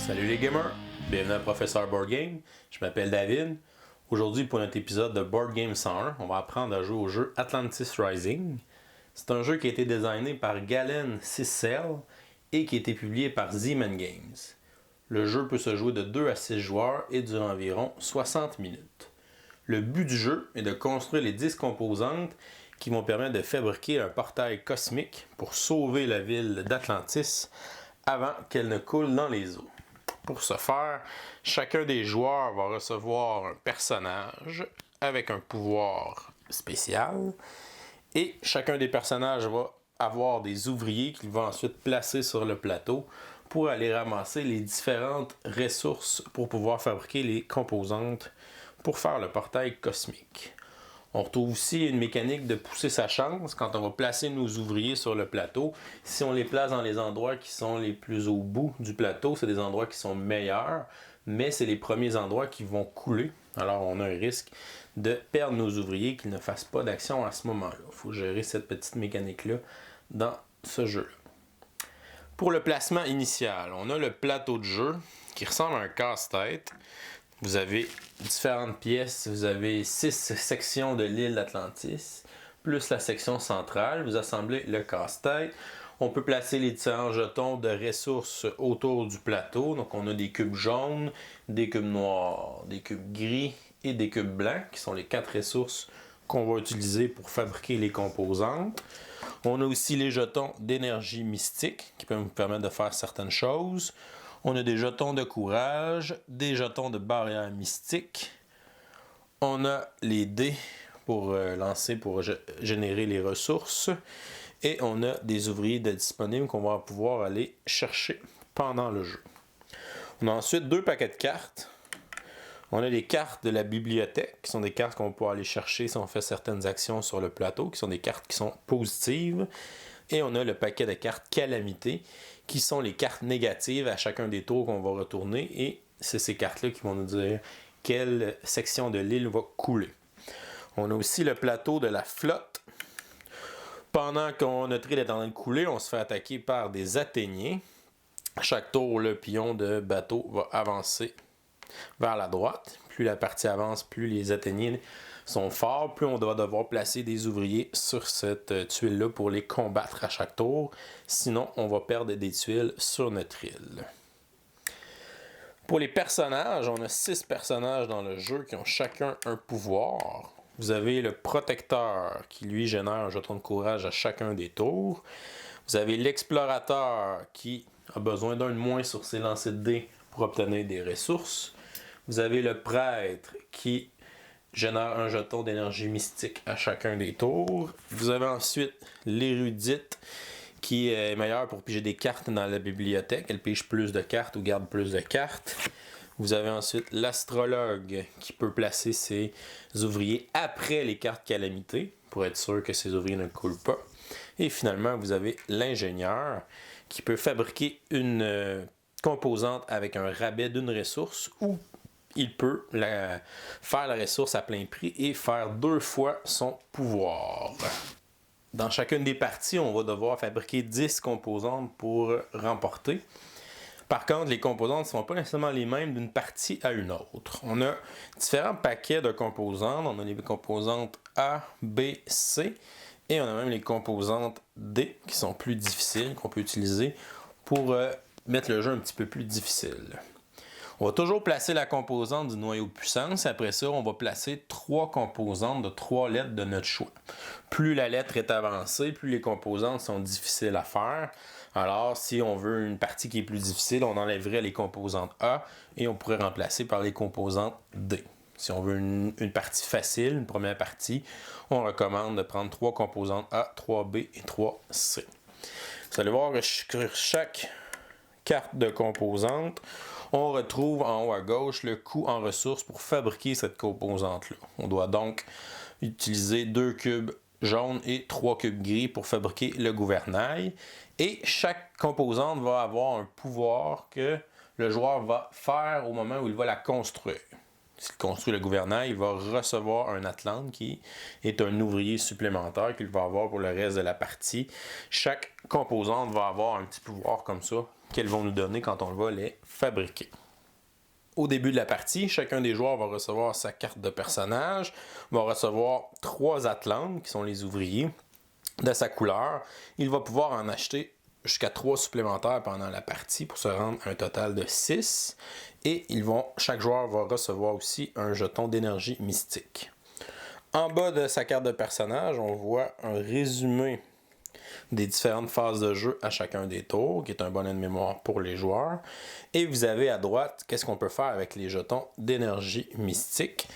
Salut les gamers, bienvenue à Professeur Board Game, je m'appelle David. Aujourd'hui pour notre épisode de Board Game 101, on va apprendre à jouer au jeu Atlantis Rising. C'est un jeu qui a été designé par Galen Sisel et qui a été publié par Z-Man Games. Le jeu peut se jouer de 2 à 6 joueurs et dure environ 60 minutes. Le but du jeu est de construire les 10 composantes qui vont permettre de fabriquer un portail cosmique pour sauver la ville d'Atlantis avant qu'elle ne coule dans les eaux. Pour ce faire, chacun des joueurs va recevoir un personnage avec un pouvoir spécial et chacun des personnages va avoir des ouvriers qu'il va ensuite placer sur le plateau pour aller ramasser les différentes ressources pour pouvoir fabriquer les composantes pour faire le portail cosmique. On retrouve aussi une mécanique de pousser sa chance quand on va placer nos ouvriers sur le plateau. Si on les place dans les endroits qui sont les plus au bout du plateau, c'est des endroits qui sont meilleurs, mais c'est les premiers endroits qui vont couler. Alors on a un risque de perdre nos ouvriers qu'ils ne fassent pas d'action à ce moment-là. Il faut gérer cette petite mécanique-là dans ce jeu-là. Pour le placement initial, on a le plateau de jeu qui ressemble à un casse-tête. Vous avez différentes pièces, vous avez 6 sections de l'île d'Atlantis, plus la section centrale. Vous assemblez le casse-tête. On peut placer les différents jetons de ressources autour du plateau. Donc on a des cubes jaunes, des cubes noirs, des cubes gris et des cubes blancs, qui sont les 4 ressources qu'on va utiliser pour fabriquer les composantes. On a aussi les jetons d'énergie mystique, qui peuvent vous permettre de faire certaines choses. On a des jetons de courage, des jetons de barrière mystique. On a les dés pour lancer, pour générer les ressources. Et on a des ouvriers de disponibles qu'on va pouvoir aller chercher pendant le jeu. On a ensuite 2 paquets de cartes. On a les cartes de la bibliothèque, qui sont des cartes qu'on va pouvoir aller chercher si on fait certaines actions sur le plateau, qui sont des cartes qui sont positives. Et on a le paquet de cartes calamité, qui sont les cartes négatives à chacun des tours qu'on va retourner. Et c'est ces cartes-là qui vont nous dire quelle section de l'île va couler. On a aussi le plateau de la flotte. Pendant qu'on notre île est en train de couler, on se fait attaquer par des Athéniens. À chaque tour, le pion de bateau va avancer vers la droite. Plus la partie avance, plus les Athéniens sont forts, plus on va devoir placer des ouvriers sur cette tuile-là pour les combattre à chaque tour. Sinon, on va perdre des tuiles sur notre île. Pour les personnages, on a 6 personnages dans le jeu qui ont chacun un pouvoir. Vous avez le protecteur qui, lui, génère un jeton de courage à chacun des tours. Vous avez l'explorateur qui a besoin d'un de moins sur ses lancers de dés pour obtenir des ressources. Vous avez le prêtre qui génère un jeton d'énergie mystique à chacun des tours. Vous avez ensuite l'érudite qui est meilleure pour piger des cartes dans la bibliothèque. Elle pige plus de cartes ou garde plus de cartes. Vous avez ensuite l'astrologue qui peut placer ses ouvriers après les cartes calamité pour être sûr que ses ouvriers ne coulent pas. Et finalement, vous avez l'ingénieur qui peut fabriquer une composante avec un rabais d'une ressource ou il peut faire la ressource à plein prix et faire 2 fois son pouvoir. Dans chacune des parties, on va devoir fabriquer 10 composantes pour remporter. Par contre, les composantes ne sont pas nécessairement les mêmes d'une partie à une autre. On a différents paquets de composantes. On a les composantes A, B, C et on a même les composantes D qui sont plus difficiles, qu'on peut utiliser pour mettre le jeu un petit peu plus difficile. On va toujours placer la composante du noyau de puissance. Après ça, on va placer 3 composantes de 3 lettres de notre choix. Plus la lettre est avancée, plus les composantes sont difficiles à faire. Alors, si on veut une partie qui est plus difficile, on enlèverait les composantes A et on pourrait remplacer par les composantes D. Si on veut une partie facile, une première partie, on recommande de prendre 3 composantes A, 3B et 3C. Vous allez voir que chaque carte de composante, on retrouve en haut à gauche le coût en ressources pour fabriquer cette composante-là. On doit donc utiliser 2 cubes jaunes et 3 cubes gris pour fabriquer le gouvernail. Et chaque composante va avoir un pouvoir que le joueur va faire au moment où il va la construire. S'il construit le gouvernail, il va recevoir un Atlante qui est un ouvrier supplémentaire qu'il va avoir pour le reste de la partie. Chaque composante va avoir un petit pouvoir comme ça qu'elles vont nous donner quand on va les fabriquer. Au début de la partie, chacun des joueurs va recevoir sa carte de personnage, va recevoir 3 Atlantes, qui sont les ouvriers, de sa couleur. Il va pouvoir en acheter jusqu'à 3 supplémentaires pendant la partie pour se rendre à un total de 6. Et chaque joueur va recevoir aussi un jeton d'énergie mystique. En bas de sa carte de personnage, on voit un résumé des différentes phases de jeu à chacun des tours, qui est un bonnet de mémoire pour les joueurs. Et vous avez à droite, qu'est-ce qu'on peut faire avec les jetons d'énergie mystique.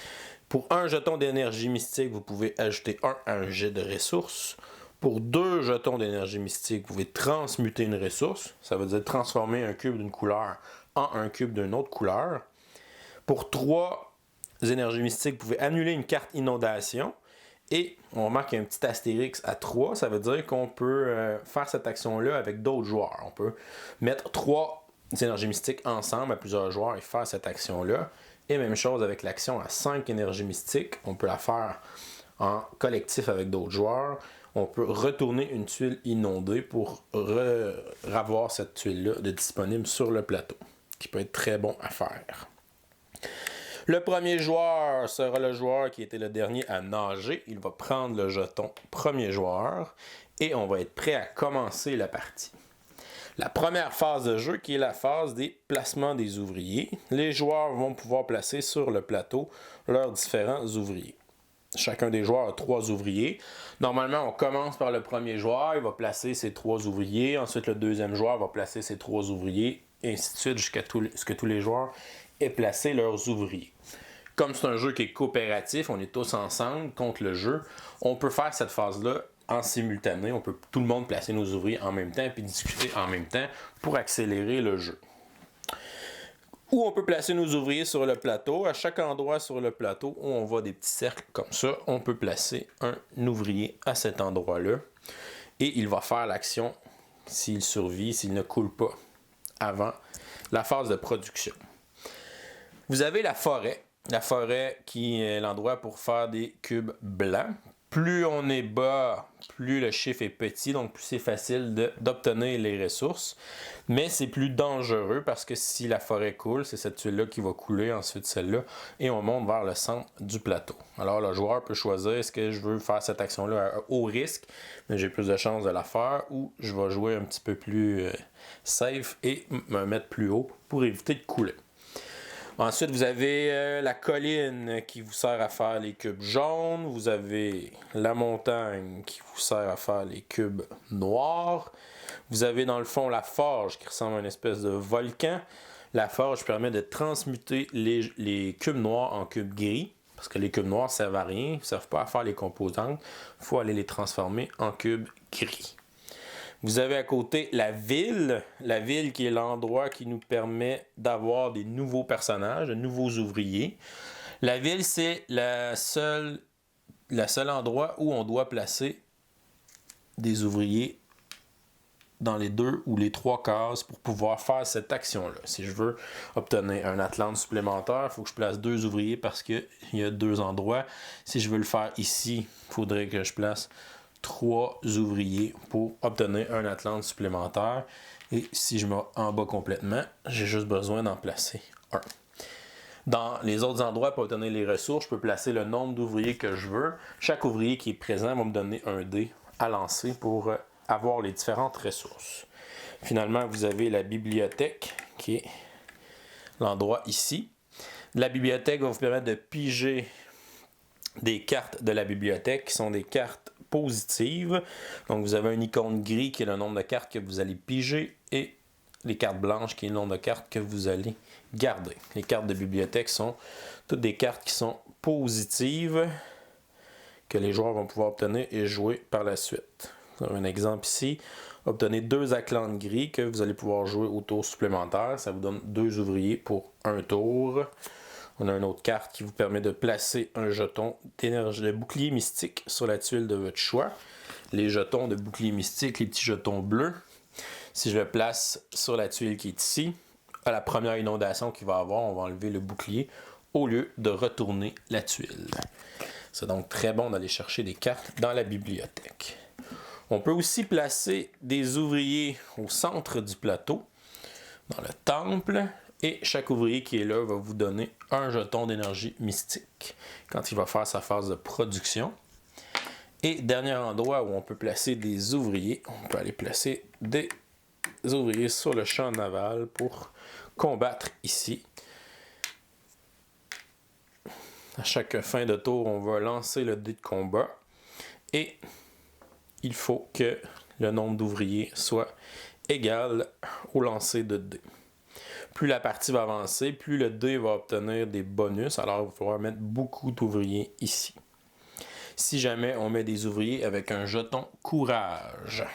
Pour un jeton d'énergie mystique, vous pouvez ajouter un à un jet de ressources. Pour 2 jetons d'énergie mystique, vous pouvez transmuter une ressource. Ça veut dire transformer un cube d'une couleur en un cube d'une autre couleur. Pour 3 énergies mystiques, vous pouvez annuler une carte inondation. Et on marque un petit astérix à 3, ça veut dire qu'on peut faire cette action-là avec d'autres joueurs. On peut mettre 3 énergies mystiques ensemble à plusieurs joueurs et faire cette action-là. Et même chose avec l'action à 5 énergies mystiques. On peut la faire en collectif avec d'autres joueurs. On peut retourner une tuile inondée pour avoir cette tuile-là de disponible sur le plateau, qui peut être très bon à faire. Le premier joueur sera le joueur qui était le dernier à nager. Il va prendre le jeton premier joueur et on va être prêt à commencer la partie. La première phase de jeu qui est la phase des placements des ouvriers. Les joueurs vont pouvoir placer sur le plateau leurs différents ouvriers. Chacun des joueurs a 3 ouvriers. Normalement, on commence par le premier joueur, il va placer ses 3 ouvriers. Ensuite, le deuxième joueur va placer ses 3 ouvriers, et ainsi de suite, jusqu'à ce que tous les joueurs aient placé leurs ouvriers. Comme c'est un jeu qui est coopératif, on est tous ensemble contre le jeu, on peut faire cette phase-là en simultané. On peut tout le monde placer nos ouvriers en même temps et discuter en même temps pour accélérer le jeu. Où on peut placer nos ouvriers sur le plateau. À chaque endroit sur le plateau où on voit des petits cercles comme ça, on peut placer un ouvrier à cet endroit-là. Et il va faire l'action s'il survit, s'il ne coule pas avant la phase de production. Vous avez la forêt. La forêt qui est l'endroit pour faire des cubes blancs. Plus on est bas, plus le chiffre est petit, donc plus c'est facile d'obtenir les ressources. Mais c'est plus dangereux parce que si la forêt coule, c'est cette tuile-là qui va couler, ensuite celle-là, et on monte vers le centre du plateau. Alors le joueur peut choisir, est-ce que je veux faire cette action-là à haut risque, mais j'ai plus de chances de la faire, ou je vais jouer un petit peu plus safe et me mettre plus haut pour éviter de couler. Ensuite, vous avez la colline qui vous sert à faire les cubes jaunes. Vous avez la montagne qui vous sert à faire les cubes noirs. Vous avez dans le fond la forge qui ressemble à une espèce de volcan. La forge permet de transmuter les cubes noirs en cubes gris. Parce que les cubes noirs ne servent à rien, ne servent pas à faire les composantes. Il faut aller les transformer en cubes gris. Vous avez à côté la ville qui est l'endroit qui nous permet d'avoir des nouveaux personnages, de nouveaux ouvriers. La ville, c'est le seul endroit où on doit placer des ouvriers dans les 2 ou les 3 cases pour pouvoir faire cette action-là. Si je veux obtenir un Atlante supplémentaire, il faut que je place 2 ouvriers parce qu'il y a 2 endroits. Si je veux le faire ici, il faudrait que je place 3 ouvriers pour obtenir un Atlante supplémentaire. Et si je me en bas complètement, j'ai juste besoin d'en placer un. Dans les autres endroits, pour obtenir les ressources, je peux placer le nombre d'ouvriers que je veux. Chaque ouvrier qui est présent va me donner un dé à lancer pour avoir les différentes ressources. Finalement, vous avez la bibliothèque qui est l'endroit ici. La bibliothèque va vous permettre de piger des cartes de la bibliothèque qui sont des cartes positives. Donc vous avez une icône gris qui est le nombre de cartes que vous allez piger et les cartes blanches qui est le nombre de cartes que vous allez garder. Les cartes de bibliothèque sont toutes des cartes qui sont positives que les joueurs vont pouvoir obtenir et jouer par la suite. Vous avez un exemple ici. Obtenez 2 Atlantes gris que vous allez pouvoir jouer au tour supplémentaire. Ça vous donne 2 ouvriers pour un tour. On a une autre carte qui vous permet de placer un jeton d'énergie de bouclier mystique sur la tuile de votre choix. Les jetons de bouclier mystique, les petits jetons bleus. Si je le place sur la tuile qui est ici, à la première inondation qu'il va avoir, on va enlever le bouclier au lieu de retourner la tuile. C'est donc très bon d'aller chercher des cartes dans la bibliothèque. On peut aussi placer des ouvriers au centre du plateau. dans le temple. Et chaque ouvrier qui est là va vous donner un jeton d'énergie mystique quand il va faire sa phase de production. Et dernier endroit où on peut placer des ouvriers, on peut aller placer des ouvriers sur le champ naval pour combattre ici. À chaque fin de tour, on va lancer le dé de combat et il faut que le nombre d'ouvriers soit égal au lancer de dés. Plus la partie va avancer, plus le dé va obtenir des bonus, alors il va falloir mettre beaucoup d'ouvriers ici. Si jamais on met des ouvriers avec un jeton courage,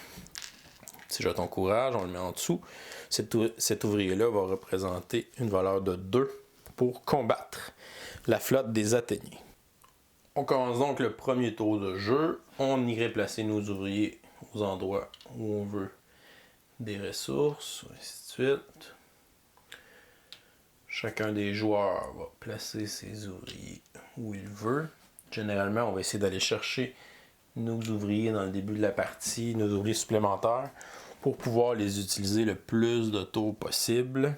petit jeton courage, on le met en dessous, cet ouvrier-là va représenter une valeur de 2 pour combattre la flotte des Athéniens. On commence donc le premier tour de jeu. On irait placer nos ouvriers aux endroits où on veut des ressources, ainsi de suite. Chacun des joueurs va placer ses ouvriers où il veut. Généralement, on va essayer d'aller chercher nos ouvriers dans le début de la partie, nos ouvriers supplémentaires, pour pouvoir les utiliser le plus de tours possible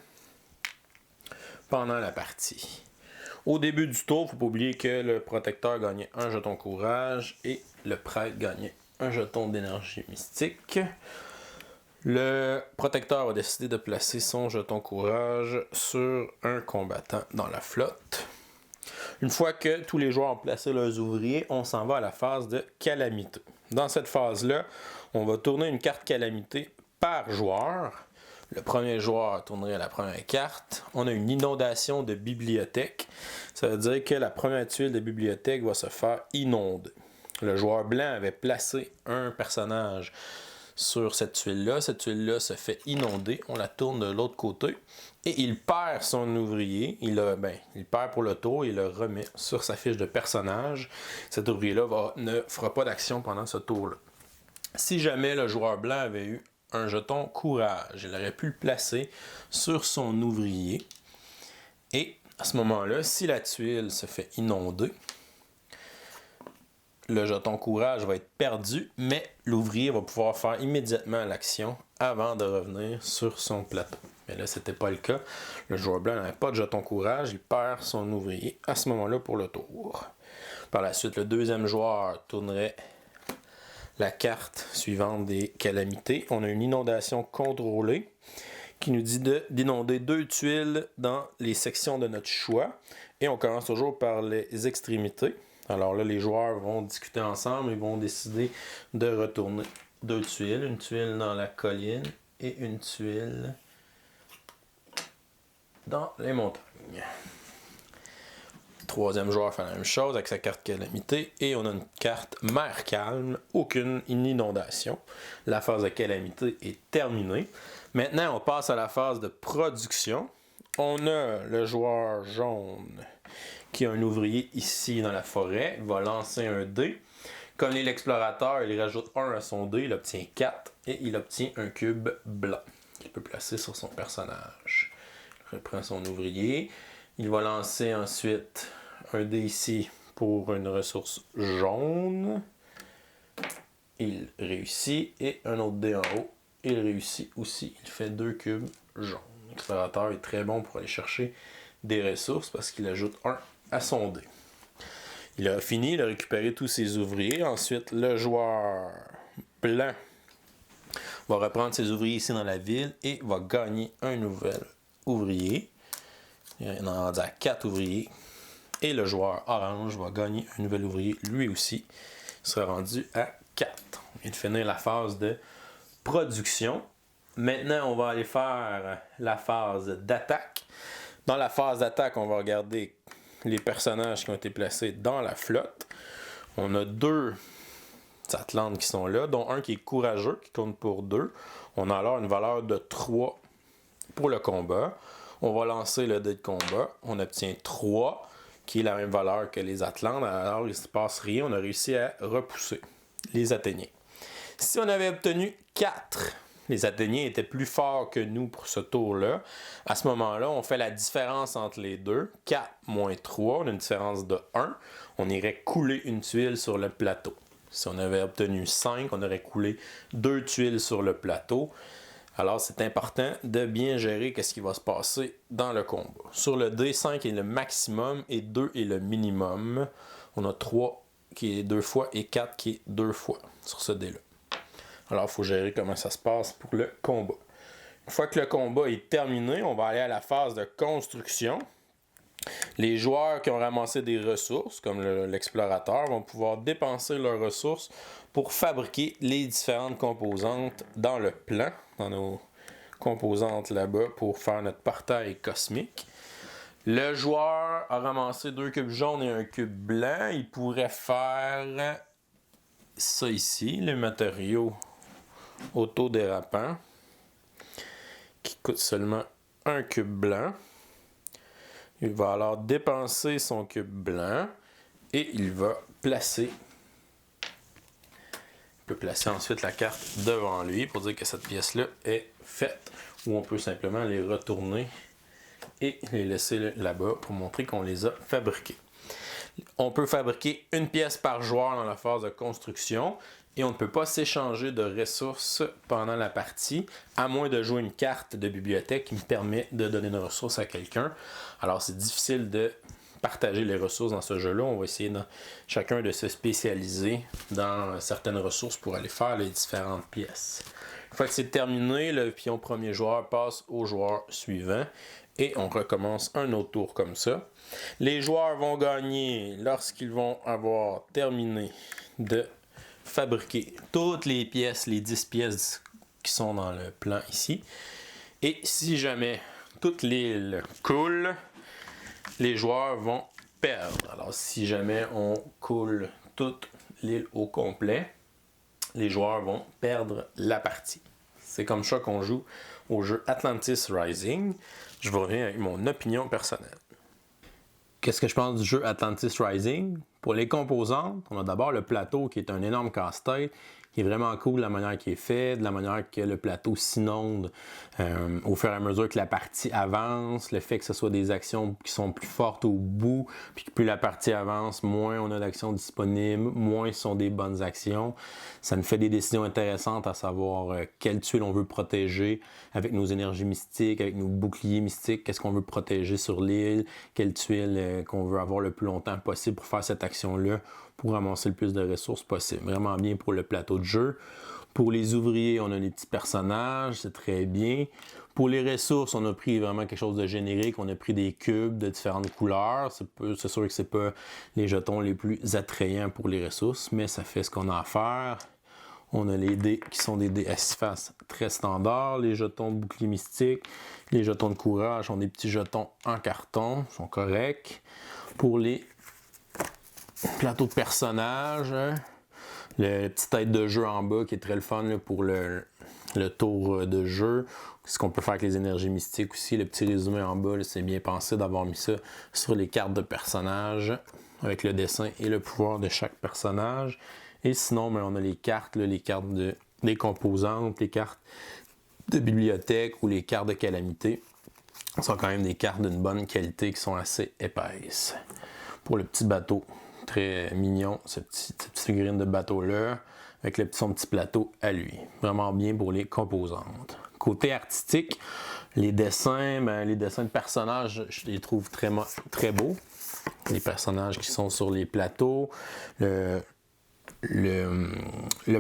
pendant la partie. Au début du tour, il ne faut pas oublier que le protecteur gagnait un jeton courage et le prêtre gagnait un jeton d'énergie mystique. Le protecteur va décider de placer son jeton courage sur un combattant dans la flotte. Une fois que tous les joueurs ont placé leurs ouvriers, on s'en va à la phase de calamité. Dans cette phase-là, on va tourner une carte calamité par joueur. Le premier joueur tournerait la première carte. On a une inondation de bibliothèque. Ça veut dire que la première tuile de bibliothèque va se faire inonder. Le joueur blanc avait placé un personnage sur cette tuile-là. Cette tuile-là se fait inonder. On la tourne de l'autre côté. Et il perd son ouvrier. Il perd pour le tour. Il le remet sur sa fiche de personnage. Cet ouvrier-là ne fera pas d'action pendant ce tour-là. Si jamais le joueur blanc avait eu un jeton courage, il aurait pu le placer sur son ouvrier. Et à ce moment-là, si la tuile se fait inonder, le jeton courage va être perdu, mais l'ouvrier va pouvoir faire immédiatement l'action avant de revenir sur son plateau. Mais là, ce n'était pas le cas. Le joueur blanc n'avait pas de jeton courage, il perd son ouvrier à ce moment-là pour le tour. Par la suite, le deuxième joueur tournerait la carte suivante des calamités. On a une inondation contrôlée qui nous dit d'inonder 2 tuiles dans les sections de notre choix. Et on commence toujours par les extrémités. Alors là, les joueurs vont discuter ensemble et vont décider de retourner 2 tuiles. Une tuile dans la colline et une tuile dans les montagnes. Troisième joueur fait la même chose avec sa carte calamité et on a une carte mer calme, aucune inondation. La phase de calamité est terminée. Maintenant, on passe à la phase de production. On a le joueur jaune qui a un ouvrier ici dans la forêt. Il va lancer un dé. Comme il est l'explorateur, il rajoute 1 à son dé, il obtient 4 et il obtient un cube blanc qu'il peut placer sur son personnage. Il reprend son ouvrier. Il va lancer ensuite un dé ici pour une ressource jaune. Il réussit. Et un autre dé en haut. Il réussit aussi. Il fait 2 cubes jaunes. L'explorateur est très bon pour aller chercher des ressources parce qu'il ajoute 1 à son dé. Il a fini, il a récupéré tous ses ouvriers. Ensuite, le joueur blanc va reprendre ses ouvriers ici dans la ville et va gagner un nouvel ouvrier. Il en a rendu à 4 ouvriers. Et le joueur orange va gagner un nouvel ouvrier lui aussi. Il sera rendu à 4. On vient de finir la phase de production. Maintenant, on va aller faire la phase d'attaque. Dans la phase d'attaque, on va regarder les personnages qui ont été placés dans la flotte. On a 2 Atlantes qui sont là, dont un qui est courageux, qui compte pour 2. On a alors une valeur de 3 pour le combat. On va lancer le dé de combat. On obtient 3, qui est la même valeur que les Atlantes. Alors, il ne se passe rien. On a réussi à repousser les Athéniens. Si on avait obtenu 4, les Athéniens étaient plus forts que nous pour ce tour-là. À ce moment-là, on fait la différence entre les deux. 4 moins 3, on a une différence de 1. On irait couler une tuile sur le plateau. Si on avait obtenu 5, on aurait coulé 2 tuiles sur le plateau. Alors, c'est important de bien gérer ce qui va se passer dans le combat. Sur le dé, 5 est le maximum et 2 est le minimum. On a 3 qui est 2 fois et 4 qui est 2 fois sur ce dé-là. Alors, il faut gérer comment ça se passe pour le combat. Une fois que le combat est terminé, on va aller à la phase de construction. Les joueurs qui ont ramassé des ressources, comme l'explorateur, vont pouvoir dépenser leurs ressources pour fabriquer les différentes composantes dans le plan, dans nos composantes là-bas, pour faire notre portail cosmique. Le joueur a ramassé 2 cubes jaunes et un cube blanc. Il pourrait faire ça ici, les matériaux autodérapants, qui coûtent seulement un cube blanc. Il va alors dépenser son cube blanc et il va placer. Il peut placer ensuite la carte devant lui pour dire que cette pièce-là est faite. Ou on peut simplement les retourner et les laisser là-bas pour montrer qu'on les a fabriqués. On peut fabriquer une pièce par joueur dans la phase de construction. Et on ne peut pas s'échanger de ressources pendant la partie, à moins de jouer une carte de bibliothèque qui me permet de donner une ressource à quelqu'un. Alors, c'est difficile de partager les ressources dans ce jeu-là. On va essayer chacun de se spécialiser dans certaines ressources pour aller faire les différentes pièces. Une fois que c'est terminé, le pion premier joueur passe au joueur suivant. Et on recommence un autre tour comme ça. Les joueurs vont gagner lorsqu'ils vont avoir terminé de fabriquer toutes les pièces, les 10 pièces qui sont dans le plan ici. Et si jamais toute l'île coule, les joueurs vont perdre. Alors si jamais on coule toute l'île au complet, les joueurs vont perdre la partie. C'est comme ça qu'on joue au jeu Atlantis Rising. Je vous reviens avec mon opinion personnelle. Qu'est-ce que je pense du jeu Atlantis Rising? Pour les composantes, on a d'abord le plateau qui est un énorme casse-tête, qui est vraiment cool de la manière qu'il est fait, de la manière que le plateau s'inonde au fur et à mesure que la partie avance, le fait que ce soit des actions qui sont plus fortes au bout, puis que plus la partie avance, moins on a d'actions disponibles, moins ce sont des bonnes actions. Ça nous fait des décisions intéressantes à savoir quelle tuile on veut protéger avec nos énergies mystiques, avec nos boucliers mystiques, qu'est-ce qu'on veut protéger sur l'île, quelle tuile qu'on veut avoir le plus longtemps possible pour faire cette action-là, pour ramasser le plus de ressources possible. Vraiment bien pour le plateau de jeu. Pour les ouvriers, on a les petits personnages, c'est très bien. Pour les ressources, on a pris vraiment quelque chose de générique. On a pris des cubes de différentes couleurs. C'est sûr que c'est pas les jetons les plus attrayants pour les ressources, mais ça fait ce qu'on a à faire. On a les dés qui sont des dés à 6 faces très standards. Les jetons de bouclier mystique, les jetons de courage sont des petits jetons en carton, sont corrects. Pour les plateau de personnages, le petit tête de jeu en bas qui est très le fun là, pour le tour de jeu. Ce qu'on peut faire avec les énergies mystiques aussi. Le petit résumé en bas, c'est bien pensé d'avoir mis ça sur les cartes de personnages avec le dessin et le pouvoir de chaque personnage. Et sinon, on a les cartes des composantes, les cartes de bibliothèque ou les cartes de calamité. Ce sont quand même des cartes d'une bonne qualité qui sont assez épaisses. Pour le petit bateau, très mignon, cette petite figurine de bateau-là, avec son petit plateau à lui. Vraiment bien pour les composantes. Côté artistique, les dessins de personnages, je les trouve très beaux. Les personnages qui sont sur les plateaux, le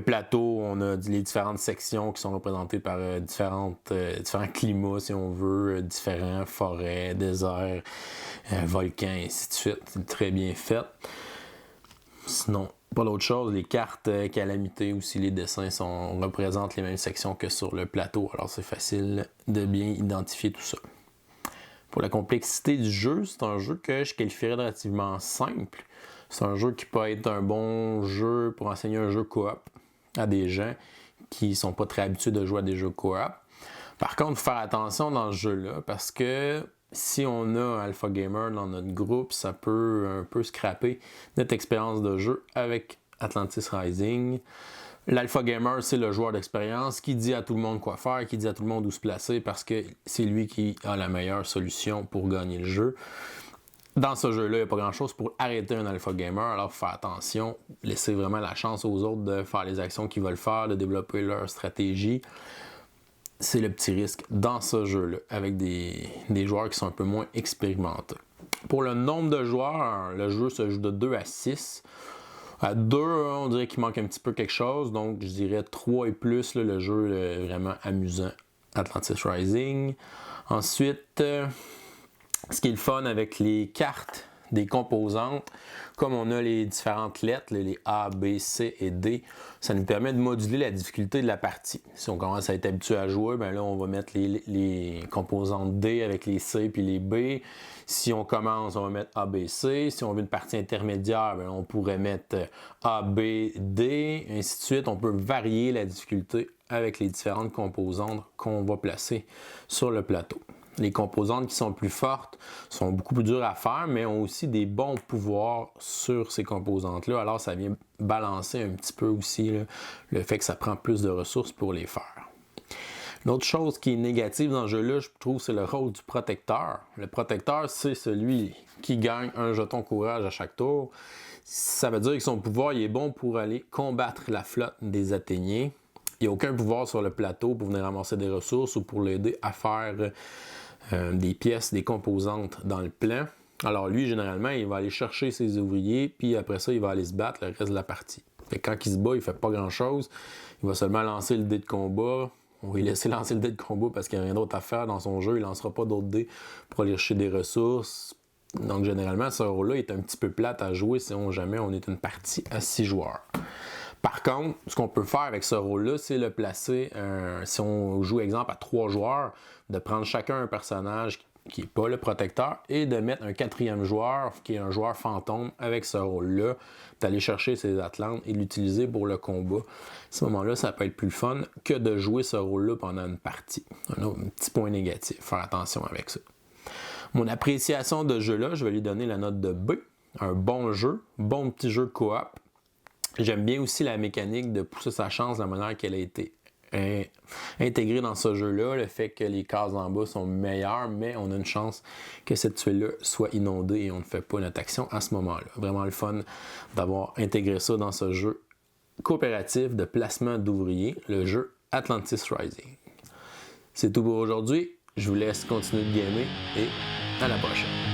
plateau, on a les différentes sections qui sont représentées par différents climats, si on veut, différents forêts, déserts, volcans, et ainsi de suite. C'est très bien fait. Sinon, pas d'autre chose, les cartes calamité aussi, les dessins représentent les mêmes sections que sur le plateau, alors c'est facile de bien identifier tout ça. Pour la complexité du jeu, c'est un jeu que je qualifierais de relativement simple. C'est un jeu qui peut être un bon jeu pour enseigner un jeu coop à des gens qui sont pas très habitués de jouer à des jeux coop. Par contre, il faut faire attention dans ce jeu-là parce que si on a un Alpha Gamer dans notre groupe, ça peut un peu scraper notre expérience de jeu avec Atlantis Rising. L'Alpha Gamer, c'est le joueur d'expérience qui dit à tout le monde quoi faire, qui dit à tout le monde où se placer parce que c'est lui qui a la meilleure solution pour gagner le jeu. Dans ce jeu-là, il n'y a pas grand-chose pour arrêter un Alpha Gamer, alors faut faire attention, laisser vraiment la chance aux autres de faire les actions qu'ils veulent faire, de développer leur stratégie. c'est le petit risque dans ce jeu-là, avec des joueurs qui sont un peu moins expérimentés. Pour le nombre de joueurs, le jeu se joue de 2 à 6. À 2, on dirait qu'il manque un petit peu quelque chose, donc je dirais 3 et plus, là, le jeu est vraiment amusant, Atlantis Rising. Ensuite, ce qui est le fun avec les cartes des composantes, comme on a les différentes lettres, les A, B, C et D, ça nous permet de moduler la difficulté de la partie. Si on commence à être habitué à jouer, bien là, on va mettre les composantes D avec les C puis les B. Si on commence, on va mettre A, B, C. Si on veut une partie intermédiaire, bien, on pourrait mettre A, B, D, et ainsi de suite. On peut varier la difficulté avec les différentes composantes qu'on va placer sur le plateau. Les composantes qui sont plus fortes sont beaucoup plus dures à faire, mais ont aussi des bons pouvoirs sur ces composantes-là. Alors, ça vient balancer un petit peu aussi là, le fait que ça prend plus de ressources pour les faire. Une autre chose qui est négative dans ce jeu-là, je trouve, c'est le rôle du protecteur. Le protecteur, c'est celui qui gagne un jeton courage à chaque tour. Ça veut dire que son pouvoir il est bon pour aller combattre la flotte des Athéniens. Il n'y a aucun pouvoir sur le plateau pour venir ramasser des ressources ou pour l'aider à faire des pièces, des composantes dans le plan. Alors lui, généralement, il va aller chercher ses ouvriers, puis après ça, il va aller se battre le reste de la partie. Fait que quand il se bat, il ne fait pas grand-chose. Il va seulement lancer le dé de combat. On va lui laisser lancer le dé de combat parce qu'il n'y a rien d'autre à faire dans son jeu. Il ne lancera pas d'autres dés pour aller chercher des ressources. Donc généralement, ce rôle-là est un petit peu plate à jouer si jamais on est une partie à 6 joueurs. Par contre, ce qu'on peut faire avec ce rôle-là, c'est le placer, si on joue exemple à 3 joueurs, de prendre chacun un personnage qui n'est pas le protecteur et de mettre un 4e joueur qui est un joueur fantôme avec ce rôle-là, d'aller chercher ses Atlantes et l'utiliser pour le combat. À ce moment-là, ça peut être plus fun que de jouer ce rôle-là pendant une partie. Un petit point négatif, faire attention avec ça. Mon appréciation de ce jeu-là, je vais lui donner la note de B. Un bon jeu, bon petit jeu coop. J'aime bien aussi la mécanique de pousser sa chance, la manière qu'elle a été intégrée dans ce jeu-là, le fait que les cases en bas sont meilleures, mais on a une chance que cette tuile-là soit inondée et on ne fait pas notre action à ce moment-là. Vraiment le fun d'avoir intégré ça dans ce jeu coopératif de placement d'ouvriers, le jeu Atlantis Rising. C'est tout pour aujourd'hui. Je vous laisse continuer de gamer et à la prochaine.